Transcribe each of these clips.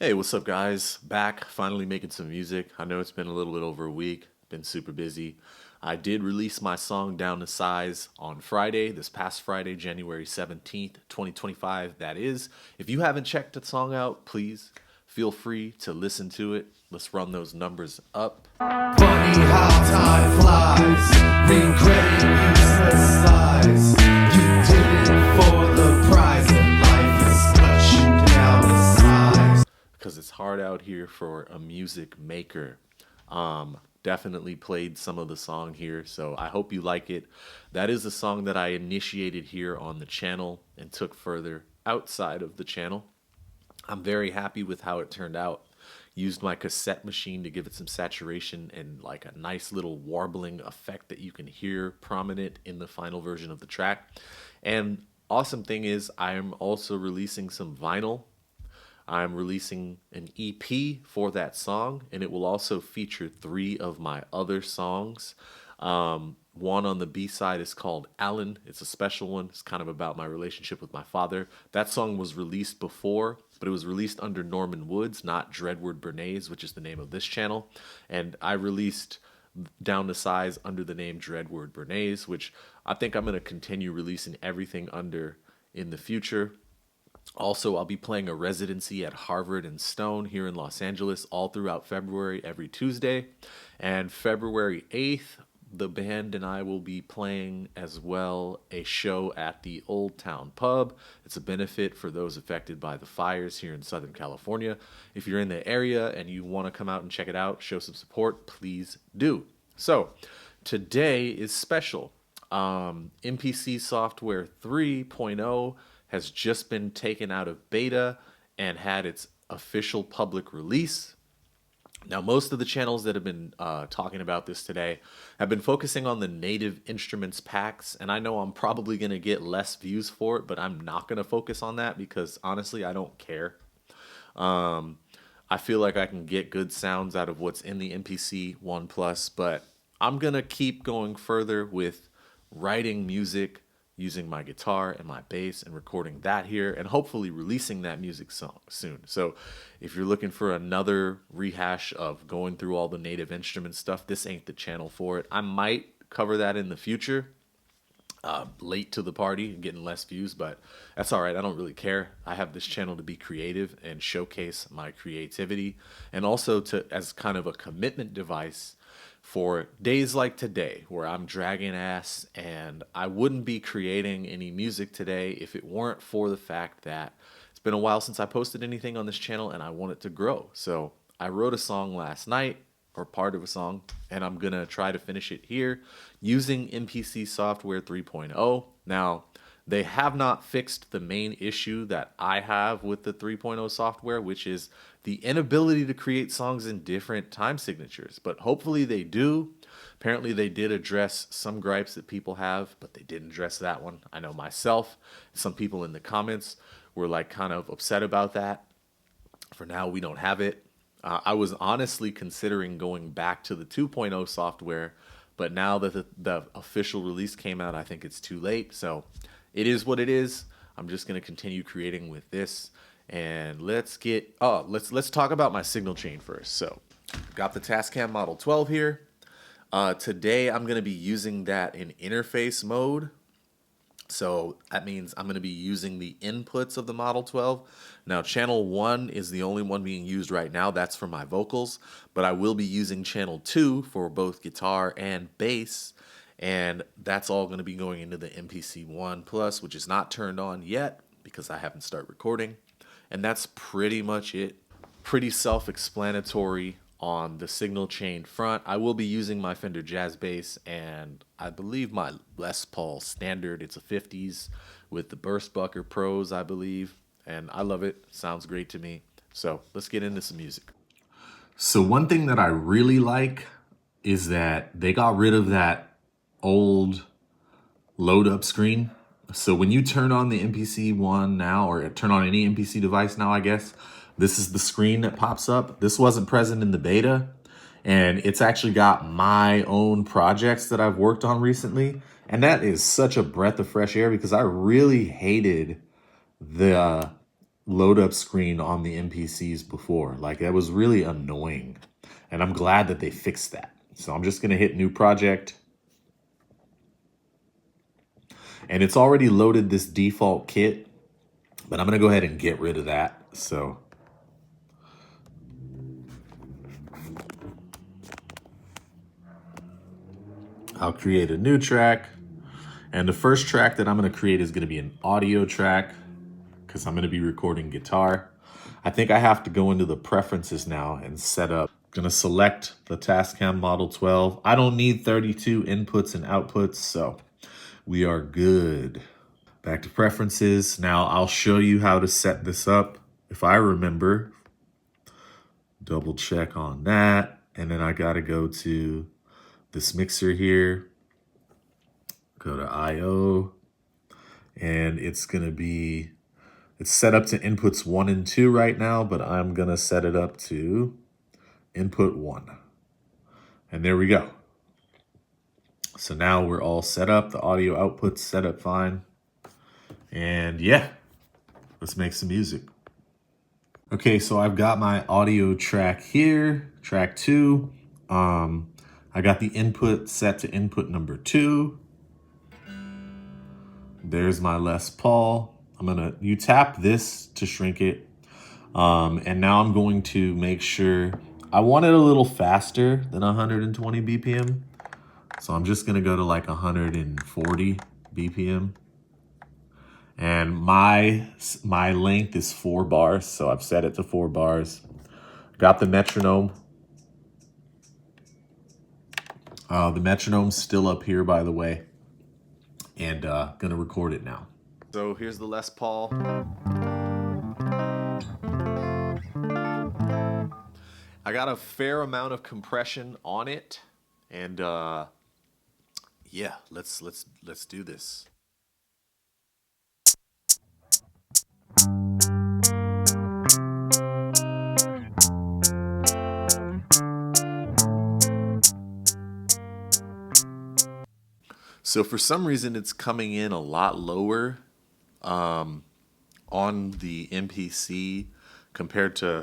Hey, what's up, guys? Back, finally making some music. I know it's been a little bit over a week, been super busy. I did release my song Down to Size on Friday, this past Friday, January 17th, 2025. That is. If you haven't checked the song out, please feel free to listen to it. Let's run those numbers up. Funny how time flies, then credit useless lies. You did it for the prize, and life has cut you down to size. Because it's hard out here for a music maker. Definitely played some of the song here, so I hope you like it. That is a song that I initiated here on the channel and took further outside of the channel. I'm very happy with how it turned out. Used my cassette machine to give it some saturation and like a nice little warbling effect that you can hear prominent in the final version of the track. And awesome thing is I am also releasing some vinyl. I'm releasing an EP for that song, and it will also feature 3 of my other songs. One on the B side is called Alan. It's a special one. It's kind of about my relationship with my father. That song was released before, but it was released under Norman Woods, not Dreadward Bernays, which is the name of this channel. And I released Down to Size under the name Dreadward Bernays, which I think I'm going to continue releasing everything under in the future. Also, I'll be playing a residency at Harvard and Stone here in Los Angeles all throughout February, every Tuesday. And February 8th, the band and I will be playing as well a show at the Old Town Pub. It's a benefit for those affected by the fires here in Southern California. If you're in the area and you want to come out and check it out, show some support, please do. So, today is special. MPC Software 3.0 has just been taken out of beta and had its official public release. Now, most of the channels that have been talking about this today have been focusing on the native instruments packs, and I know I'm probably going to get less views for it, but I'm not going to focus on that because honestly, I don't care. I feel like I can get good sounds out of what's in the MPC One Plus, but I'm going to keep going further with writing music, using my guitar and my bass and recording that here and hopefully releasing that music song soon. So if you're looking for another rehash of going through all the native instrument stuff, this ain't the channel for it. I might cover that in the future, late to the party and getting less views, but that's all right. I don't really care. I have this channel to be creative and showcase my creativity, and also to as kind of a commitment device for days like today where I'm dragging ass, and I wouldn't be creating any music today if it weren't for the fact that it's been a while since I posted anything on this channel and I want it to grow. So I wrote a song last night, or part of a song, and I'm gonna try to finish it here using MPC Software 3.0. Now, they have not fixed the main issue that I have with the 3.0 software, which is the inability to create songs in different time signatures. But hopefully they do. Apparently they did address some gripes that people have, but they didn't address that one. I know myself, some people in the comments were like kind of upset about that. For now, we don't have it. I was honestly considering going back to the 2.0 software, but now that the official release came out, I think it's too late. So it is what it is. I'm just going to continue creating with this. And let's talk about my signal chain first. So got the Tascam Model 12 here. Today I'm going to be using that in interface mode. So that means I'm going to be using the inputs of the Model 12. Now, channel 1 is the only one being used right now. That's for my vocals. But I will be using channel 2 for both guitar and bass. And that's all going to be going into the MPC One Plus, which is not turned on yet because I haven't started recording. And that's pretty much it. Pretty self-explanatory on the signal chain front. I will be using my Fender Jazz Bass and I believe my Les Paul Standard. It's a 50s with the Burstbucker Pros, I believe. And I love it. Sounds great to me. So let's get into some music. So one thing that I really like is that they got rid of that old load up screen. So when you turn on the MPC One now, or turn on any MPC device now, I guess, this is the screen that pops up. This wasn't present in the beta, and it's actually got my own projects that I've worked on recently. And that is such a breath of fresh air because I really hated the load up screen on the MPCs before. Like, that was really annoying. And I'm glad that they fixed that. So I'm just going to hit new project. And it's already loaded this default kit, but I'm going to go ahead and get rid of that. So I'll create a new track. And the first track that I'm going to create is going to be an audio track because I'm going to be recording guitar. I think I have to go into the preferences now and set up. I'm going to select the Tascam Model 12. I don't need 32 inputs and outputs, so we are good. Back to preferences. Now I'll show you how to set this up. If I remember, double check on that. And then I got to go to this mixer here. Go to IO, and it's going to be, it's set up to inputs 1 and 2 right now, but I'm going to set it up to input 1. And there we go. So now we're all set up. The audio output's set up fine. And yeah, let's make some music. Okay, so I've got my audio track here, track 2. I got the input set to input number 2. There's my Les Paul. You tap this to shrink it. And now I'm going to make sure, I want it a little faster than 120 BPM. So I'm just gonna go to like 140 BPM. And my length is 4 bars, so I've set it to 4 bars. Got the metronome. The metronome's still up here, by the way. And gonna record it now. So here's the Les Paul. I got a fair amount of compression on it, and yeah, let's do this. So for some reason, it's coming in a lot lower on the MPC compared to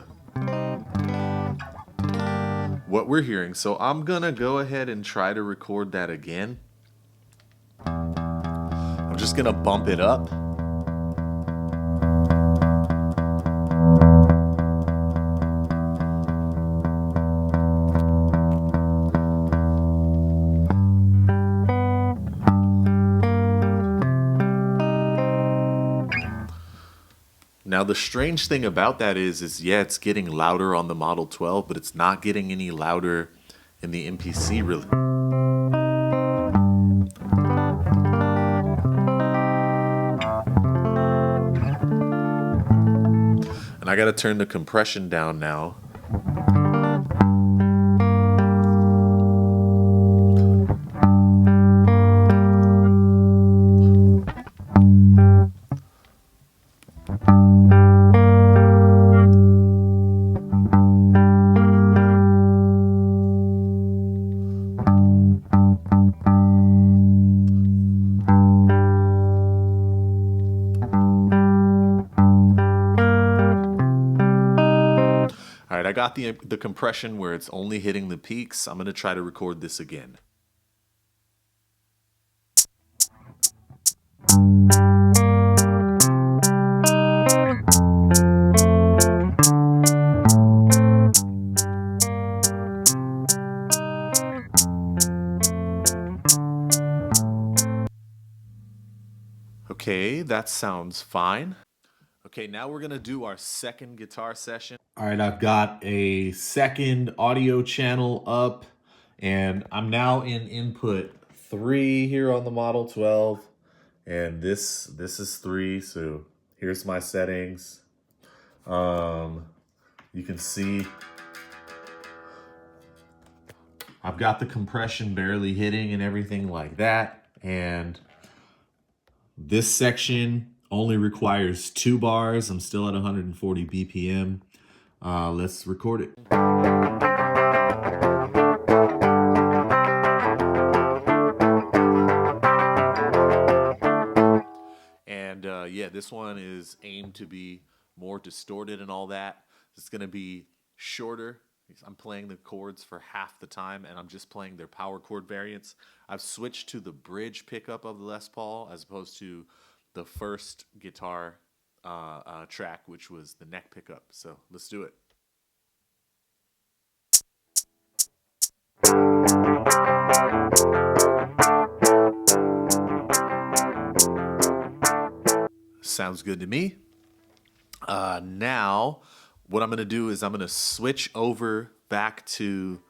what we're hearing. So I'm gonna go ahead and try to record that again. I'm just gonna bump it up. Now, the strange thing about that is yeah, it's getting louder on the Model 12, but it's not getting any louder in the MPC, really. And I got to turn the compression down now. All right, I got the compression where it's only hitting the peaks. I'm going to try to record this again. Okay, that sounds fine. Okay, now we're gonna do our second guitar session. All right, I've got a second audio channel up, and I'm now in input 3 here on the Model 12, and this is 3. So here's my settings. You can see I've got the compression barely hitting and everything like that, and this section only requires 2 bars. I'm still at 140 BPM. Let's record it. And yeah, this one is aimed to be more distorted and all that. It's going to be shorter. I'm playing the chords for half the time, and I'm just playing their power chord variants. I've switched to the bridge pickup of the Les Paul as opposed to the first guitar track, which was the neck pickup. So let's do it. Sounds good to me. Now, what I'm going to do is I'm going to switch over back to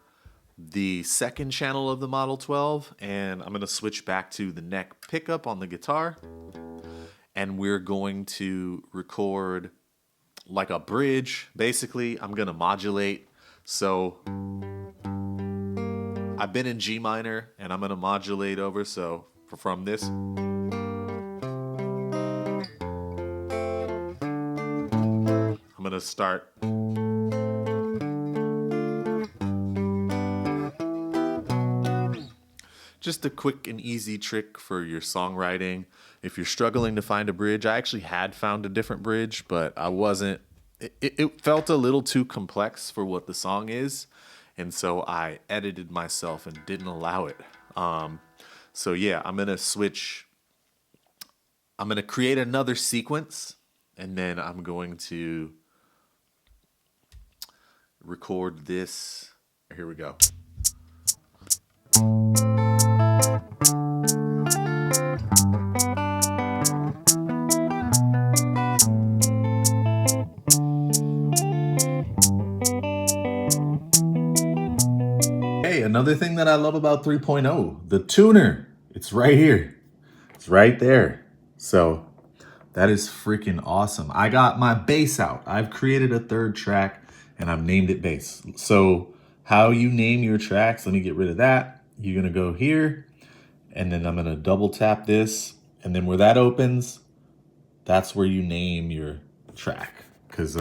the second channel of the Model 12, and I'm going to switch back to the neck pickup on the guitar, and we're going to record like a bridge. Basically, I'm going to modulate. So I've been in G minor, and I'm going to modulate over. So from this, I'm going to start. Just a quick and easy trick for your songwriting. If you're struggling to find a bridge, I actually had found a different bridge, but I wasn't. It felt a little too complex for what the song is, and so I edited myself and didn't allow it. So yeah, I'm going to switch. I'm going to create another sequence, and then I'm going to record this. Here we go. Hey, another thing that I love about 3.0, the tuner. It's right here. It's right there. So that is freaking awesome. I got my bass out. I've created a third track and I've named it bass. So how you name your tracks, let me get rid of that. You're gonna go here, and then I'm gonna double tap this, and then where that opens, that's where you name your track. Cause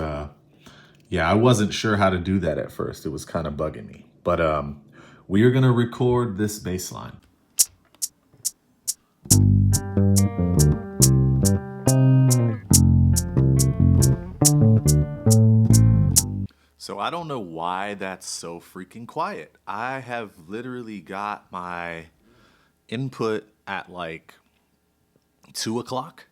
yeah, I wasn't sure how to do that at first. It was kind of bugging me. But we are gonna record this bass line. So I don't know why that's so freaking quiet. I have literally got my input at like 2 o'clock.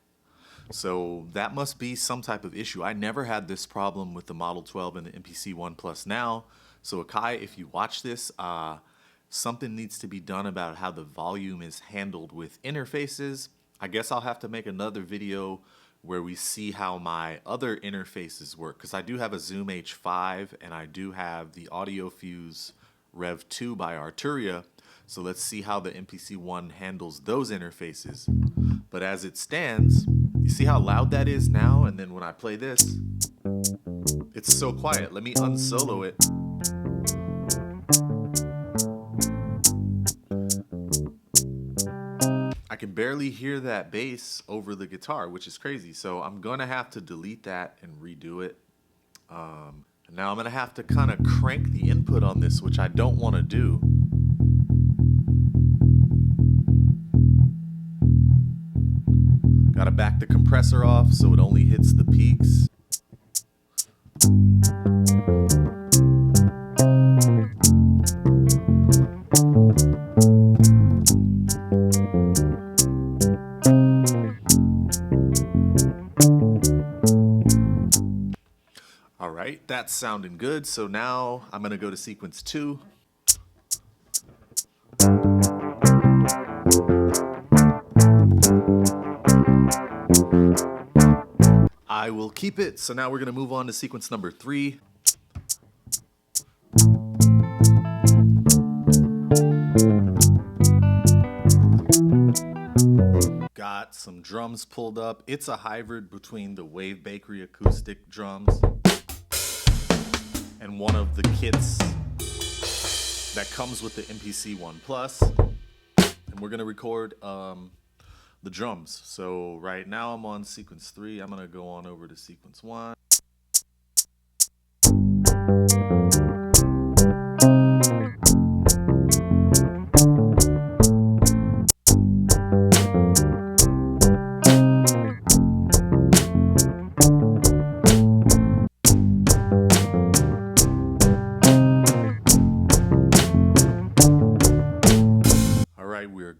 So that must be some type of issue. I never had this problem with the Model 12 and the MPC One Plus now. So Akai, if you watch this, something needs to be done about how the volume is handled with interfaces. I guess I'll have to make another video where we see how my other interfaces work, because I do have a Zoom H5 and I do have the Audio Fuse Rev 2 by Arturia. So let's see how the MPC One handles those interfaces. But as it stands, you see how loud that is now? And then when I play this, it's so quiet. Let me unsolo it. I can barely hear that bass over the guitar, which is crazy. So I'm gonna have to delete that and redo it. Now I'm gonna have to kind of crank the input on this, which I don't want to do. Gotta back the compressor off so it only hits the peaks. All right, that's sounding good. So now I'm gonna go to sequence 2. I will keep it. So now we're gonna move on to sequence number 3. Got some drums pulled up. It's a hybrid between the Wave Bakery acoustic drums and one of the kits that comes with the MPC One Plus. And we're gonna record the drums. So right now I'm on sequence 3. I'm gonna go on over to sequence 1.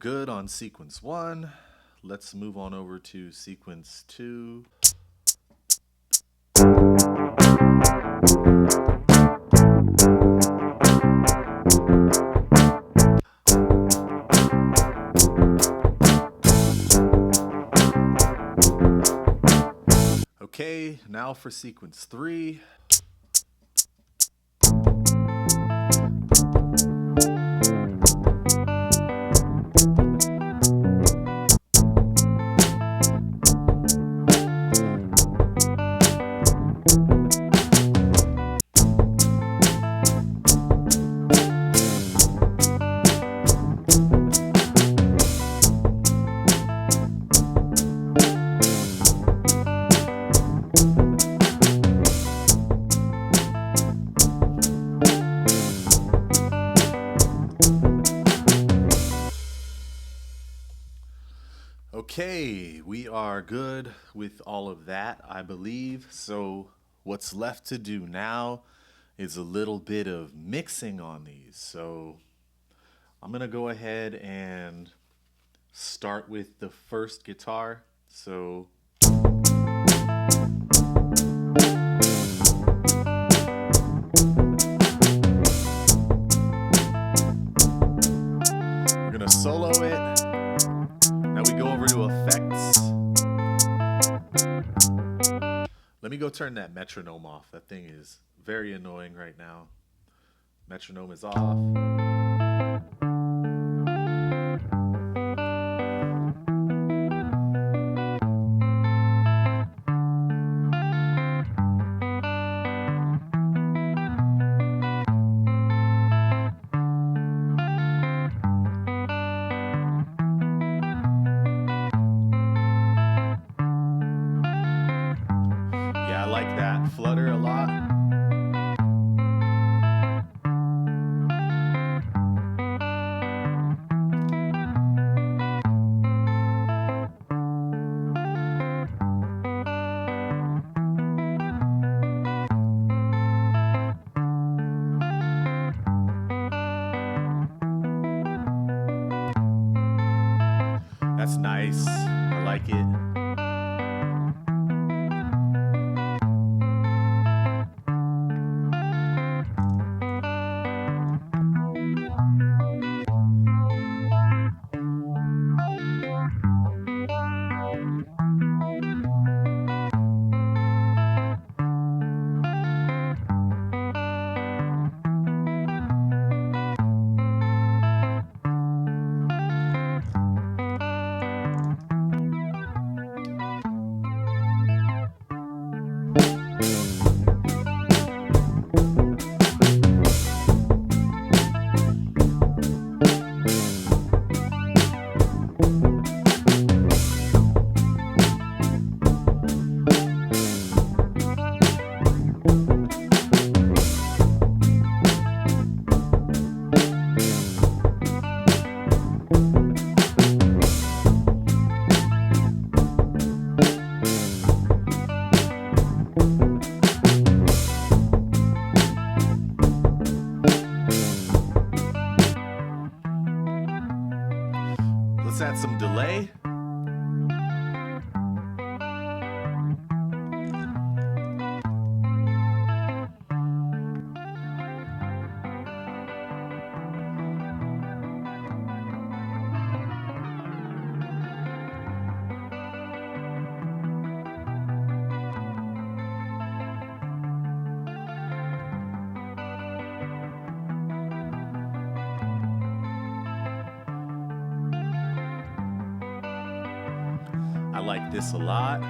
good on sequence 1. Let's move on over to sequence 2. Okay, now for sequence 3. Okay, we are good with all of that, I believe. So what's left to do now is a little bit of mixing on these. So I'm going to go ahead and start with the first guitar. So we're going to solo it. Now we go over to effects. Let me go turn that metronome off. That thing is very annoying right now. Metronome is off. I like that flutter a lot. That's nice. I like it. Let's add some delay. I like this a lot.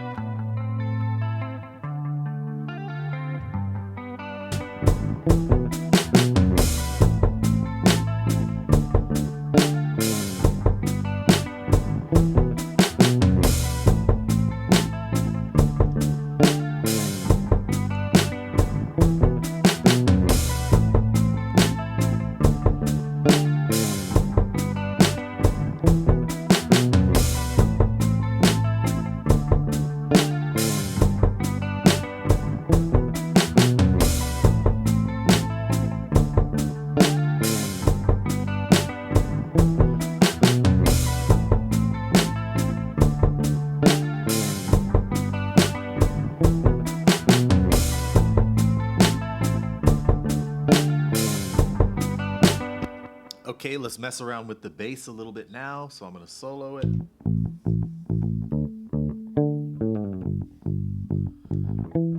Okay, let's mess around with the bass a little bit now. So I'm going to solo it.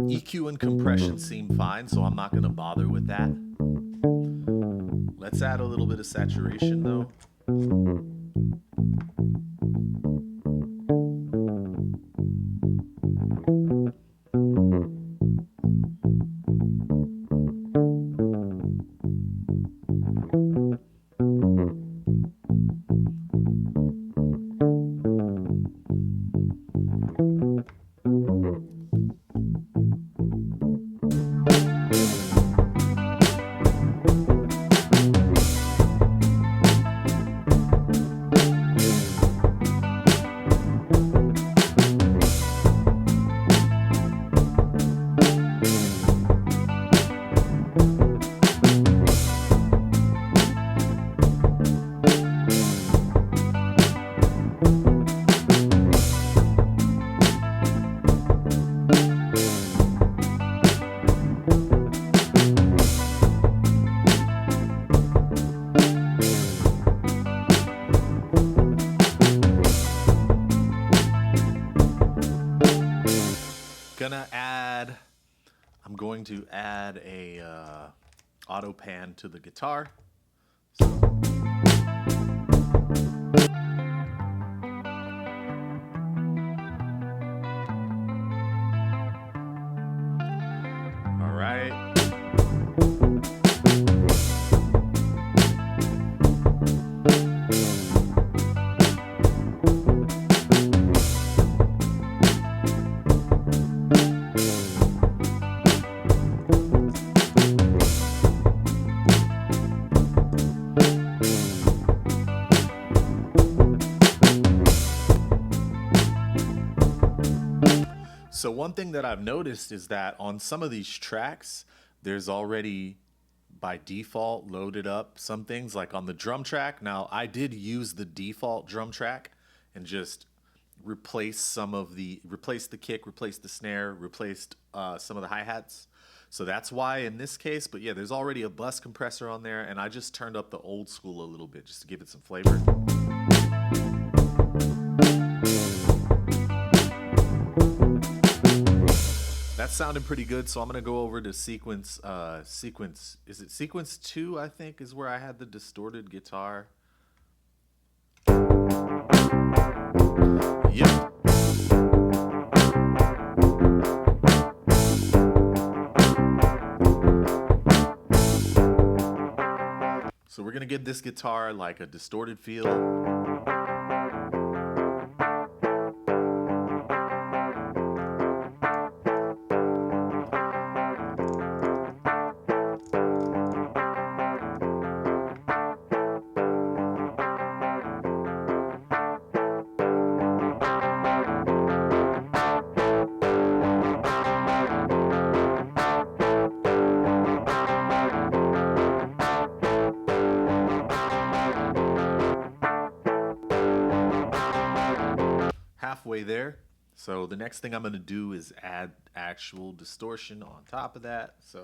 EQ and compression seem fine, so I'm not going to bother with that. Let's add a little bit of saturation though. I'm going to add a auto pan to the guitar. All right. So one thing that I've noticed is that on some of these tracks, there's already by default loaded up some things like on the drum track. Now I did use the default drum track and just replace the kick, replace the snare, replaced some of the hi-hats. So that's why in this case, but yeah, there's already a bus compressor on there and I just turned up the old school a little bit just to give it some flavor. That's sounding pretty good, so I'm gonna go over to sequence. Is it sequence 2? I think is where I had the distorted guitar. Yep. So we're gonna give this guitar like a distorted feel. Halfway there. So the next thing I'm going to do is add actual distortion on top of that. So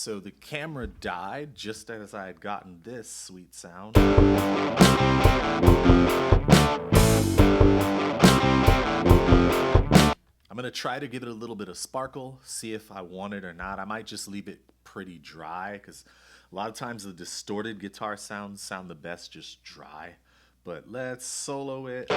So the camera died just as I had gotten this sweet sound. I'm gonna try to give it a little bit of sparkle, see if I want it or not. I might just leave it pretty dry because a lot of times the distorted guitar sounds sound the best just dry. But let's solo it.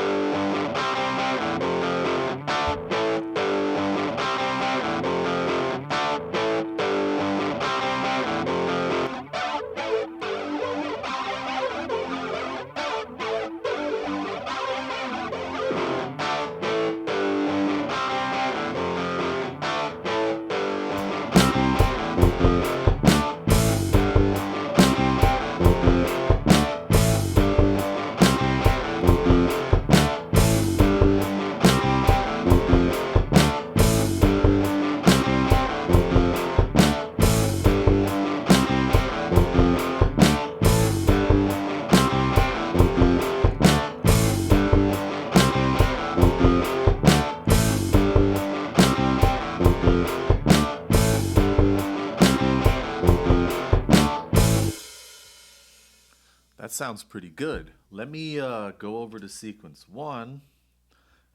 That sounds pretty good. Let me go over to sequence 1,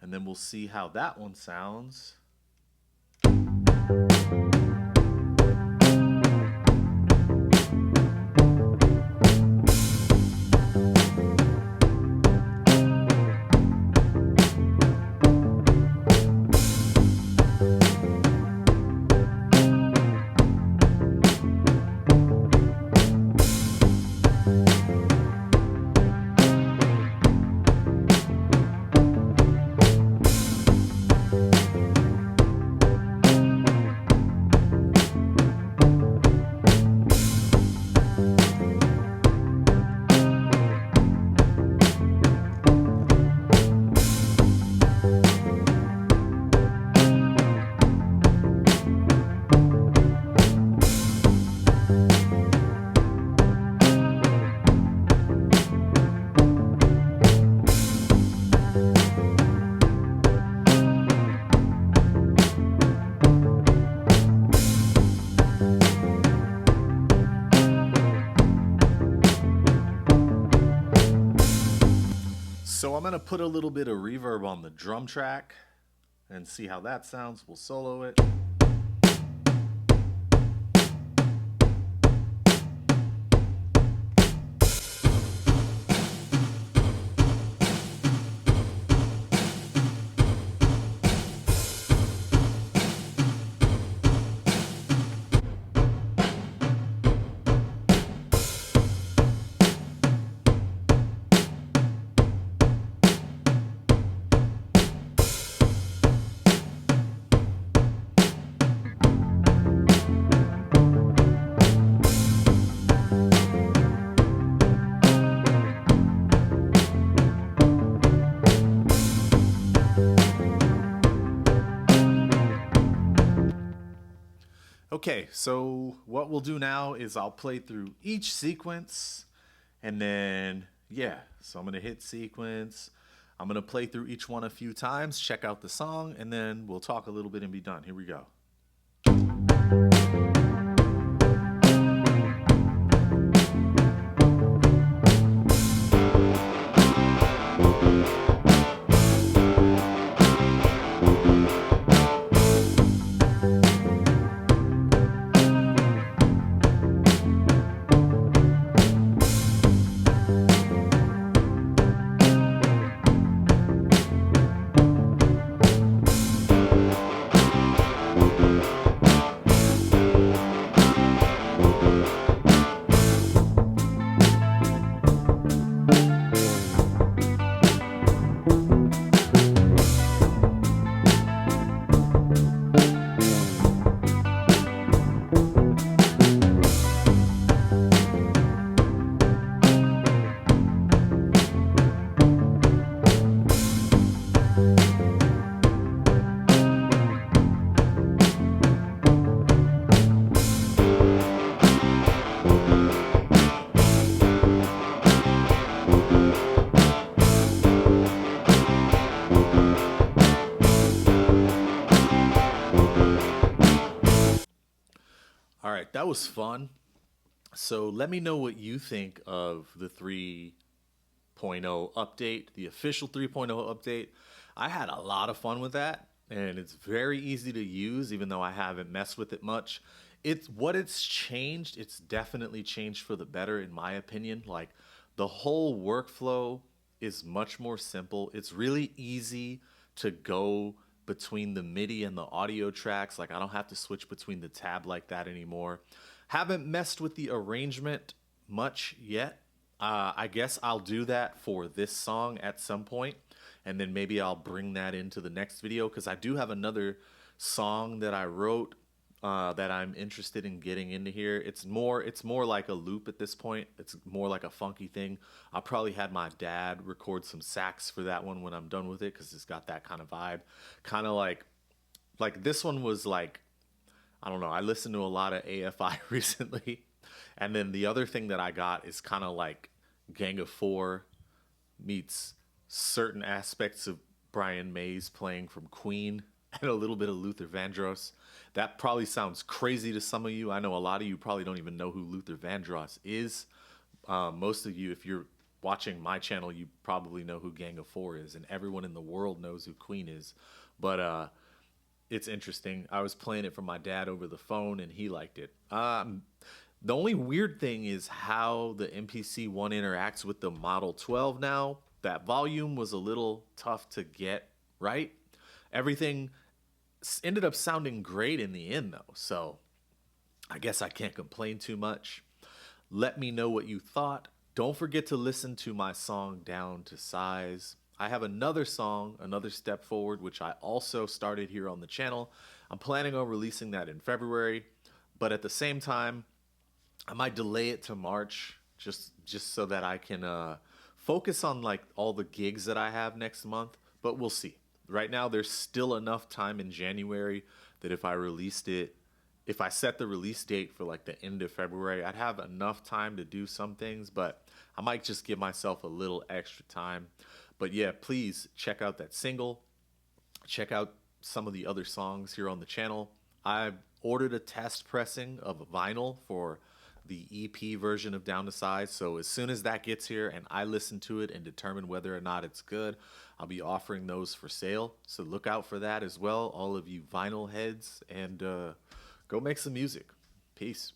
and then we'll see how that one sounds. So I'm gonna put a little bit of reverb on the drum track and see how that sounds. We'll solo it. Okay, so what we'll do now is I'll play through each sequence and then, yeah, so I'm gonna hit sequence. I'm gonna play through each one a few times, check out the song, and then we'll talk a little bit and be done. Here we go. right, that was fun. So let me know what you think of the 3.0 update, the official 3.0 update. I had a lot of fun with that, and it's very easy to use, even though I haven't messed with it much. It's changed. It's definitely changed for the better, in my opinion. Like the whole workflow is much more simple. It's really easy to go between the MIDI and the audio tracks. Like I don't have to switch between the tab like that anymore. Haven't messed with the arrangement much yet. I guess I'll do that for this song at some point, and then maybe I'll bring that into the next video because I do have another song that I wrote that I'm interested in getting into here. It's more like a loop at this point. It's more like a funky thing. I'll probably had my dad record some sax for that one when I'm done with it because it's got that kind of vibe, kind of like this one was like, I don't know. I listened to a lot of AFI recently. And then the other thing that I got is kind of like Gang of Four meets certain aspects of Brian May's playing from Queen and a little bit of Luther Vandross. That probably sounds crazy to some of you. I know a lot of you probably don't even know who Luther Vandross is. Most of you, if you're watching my channel, you probably know who Gang of Four is, and everyone in the world knows who Queen is. But it's interesting. I was playing it for my dad over the phone, and he liked it. The only weird thing is how the MPC One interacts with the Model 12 now. That volume was a little tough to get right. Everything ended up sounding great in the end, though, so I guess I can't complain too much. Let me know what you thought. Don't forget to listen to my song Down to Size. I have another song, Another Step Forward, which I also started here on the channel. I'm planning on releasing that in February, but at the same time, I might delay it to March just so that I can focus on like all the gigs that I have next month, but we'll see. Right now there's still enough time in January that if I set the release date for like the end of February, I'd have enough time to do some things, but I might just give myself a little extra time. But yeah, please check out that single. Check out some of the other songs here on the channel. I ordered a test pressing of vinyl for the EP version of Down to Size. So as soon as that gets here and I listen to it and determine whether or not it's good, I'll be offering those for sale. So look out for that as well, all of you vinyl heads, and go make some music. Peace.